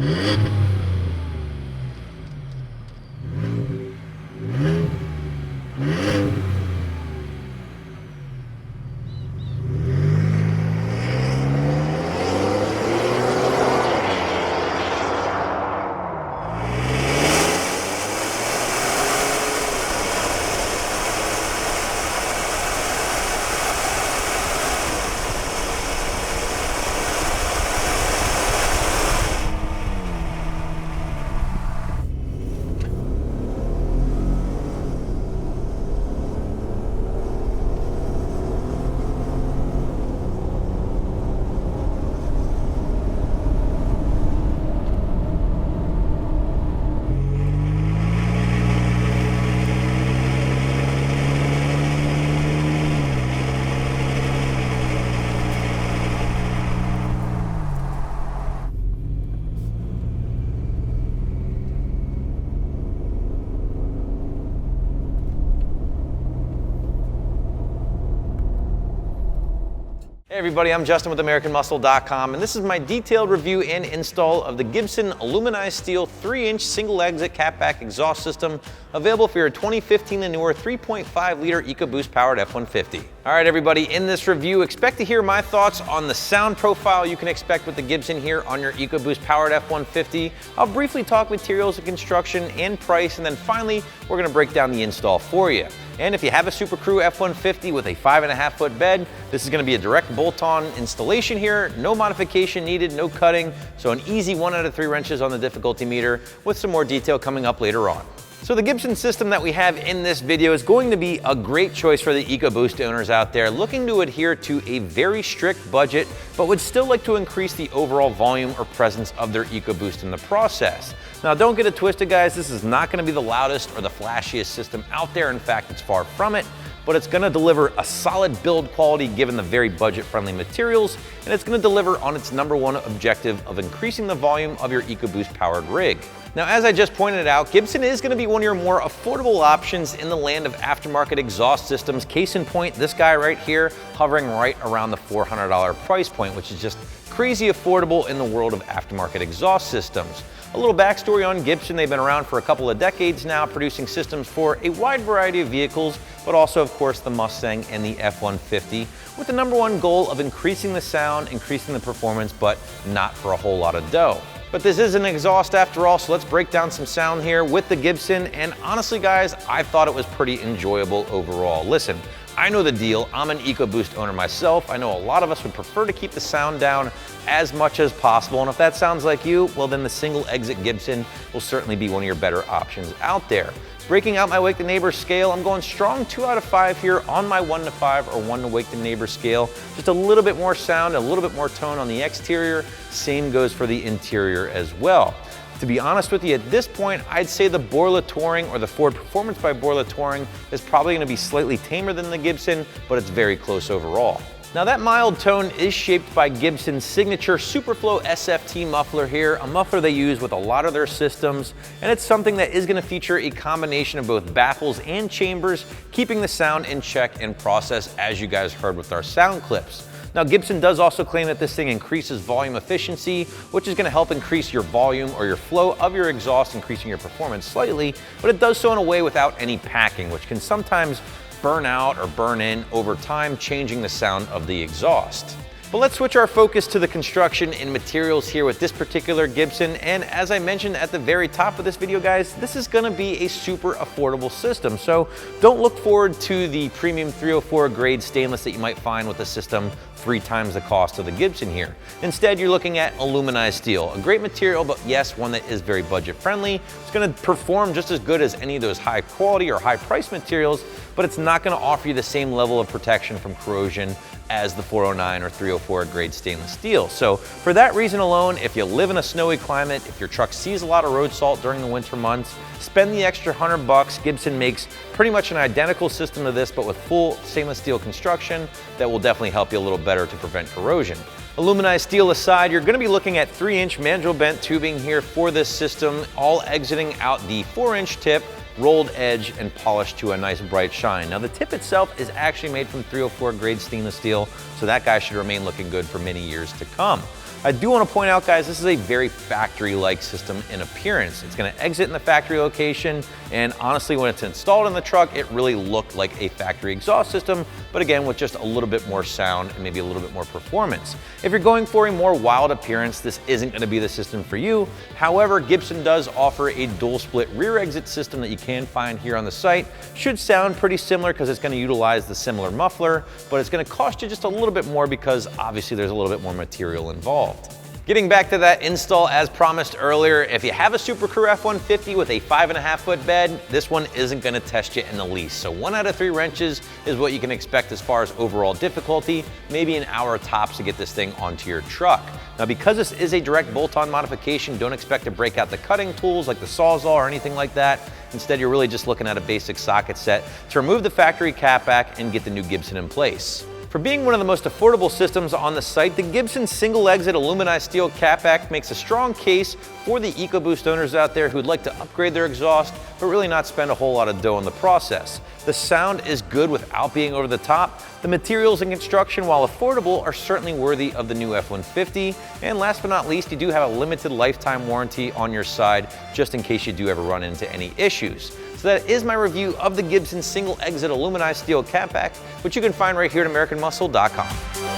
Hey everybody, I'm Justin with AmericanMuscle.com, and this is my detailed review and install of the Gibson aluminized steel 3-inch single exit cat-back exhaust system, available for your 2015 and newer 3.5 liter EcoBoost powered F-150. All right everybody, in this review, expect to hear my thoughts on the sound profile you can expect with the Gibson here on your EcoBoost powered F-150. I'll briefly talk materials and construction and price, and then finally, we're gonna break down the install for you. And if you have a Super Crew F-150 with a 5.5 foot bed, this is gonna be a direct bolt-on installation here, no modification needed, no cutting, so an easy 1 out of 3 wrenches on the difficulty meter, with some more detail coming up later on. So the Gibson system that we have in this video is going to be a great choice for the EcoBoost owners out there looking to adhere to a very strict budget, but would still like to increase the overall volume or presence of their EcoBoost in the process. Now don't get it twisted guys, this is not gonna be the loudest or the flashiest system out there. In fact, it's far from it, but it's gonna deliver a solid build quality given the very budget-friendly materials, and it's gonna deliver on its #1 objective of increasing the volume of your EcoBoost powered rig. Now, as I just pointed out, Gibson is gonna be one of your more affordable options in the land of aftermarket exhaust systems. Case in point, this guy right here, hovering right around the $400 price point, which is just crazy affordable in the world of aftermarket exhaust systems. A little backstory on Gibson: they've been around for a couple of decades now, producing systems for a wide variety of vehicles, but also of course the Mustang and the F-150, with the #1 goal of increasing the sound, increasing the performance, but not for a whole lot of dough. But this is an exhaust after all, so let's break down some sound here with the Gibson, and honestly guys, I thought it was pretty enjoyable overall. Listen, I know the deal, I'm an EcoBoost owner myself. I know a lot of us would prefer to keep the sound down as much as possible, and if that sounds like you, well then the single exit Gibson will certainly be one of your better options out there. Breaking out my Wake the Neighbor scale, I'm going strong 2 out of 5 here on my 1 to 5 or 1 to Wake the Neighbor scale. Just a little bit more sound, a little bit more tone on the exterior. Same goes for the interior as well. To be honest with you, at this point, I'd say the Borla Touring or the Ford Performance by Borla Touring is probably gonna be slightly tamer than the Gibson, but it's very close overall. Now that mild tone is shaped by Gibson's signature Superflow Sft Muffler here, a muffler they use with a lot of their systems, and it's something that is gonna feature a combination of both baffles and chambers, keeping the sound in check and process, as you guys heard with our sound clips. Now Gibson does also claim that this thing increases volume efficiency, which is gonna help increase your volume or your flow of your exhaust, increasing your performance slightly, but it does so in a way without any packing, which can sometimes burn out or burn in over time, changing the sound of the exhaust. But let's switch our focus to the construction and materials here with this particular Gibson, and as I mentioned at the very top of this video guys, this is gonna be a super affordable system, so don't look forward to the premium 304 grade stainless that you might find with a system 3 times the cost of the Gibson here. Instead, you're looking at aluminized steel, a great material, but yes, one that is very budget friendly. It's gonna perform just as good as any of those high quality or high price materials, but it's not gonna offer you the same level of protection from corrosion as the 409 or 304 grade stainless steel. So for that reason alone, if you live in a snowy climate, if your truck sees a lot of road salt during the winter months, spend the extra $100. Gibson makes pretty much an identical system to this, but with full stainless steel construction that will definitely help you a little better to prevent corrosion. Aluminized steel aside, you're gonna be looking at 3-inch mandrel-bent tubing here for this system, all exiting out the 4-inch tip, rolled edge, and polished to a nice bright shine. Now the tip itself is actually made from 304 grade stainless steel, so that guy should remain looking good for many years to come. I do want to point out, guys, this is a very factory-like system in appearance. It's going to exit in the factory location, and honestly, when it's installed in the truck, it really looked like a factory exhaust system, but again, with just a little bit more sound and maybe a little bit more performance. If you're going for a more wild appearance, this isn't going to be the system for you. However, Gibson does offer a dual split rear exit system that you can find here on the site. Should sound pretty similar because it's going to utilize the similar muffler, but it's going to cost you just a little bit more because obviously there's a little bit more material involved. Getting back to that install as promised earlier, if you have a Super Crew F-150 with a 5.5-foot bed, this one isn't going to test you in the least. So 1 out of 3 wrenches is what you can expect as far as overall difficulty, maybe an hour tops to get this thing onto your truck. Now, because this is a direct bolt-on modification, don't expect to break out the cutting tools like the Sawzall or anything like that. Instead, you're really just looking at a basic socket set to remove the factory catback and get the new Gibson in place. For being one of the most affordable systems on the site, the Gibson single exit aluminized steel catback makes a strong case for the EcoBoost owners out there who'd like to upgrade their exhaust, but really not spend a whole lot of dough in the process. The sound is good without being over the top. The materials and construction, while affordable, are certainly worthy of the new F-150. And last but not least, you do have a limited lifetime warranty on your side, just in case you do ever run into any issues. So that is my review of the Gibson single exit aluminized steel catback, which you can find right here at AmericanMuscle.com.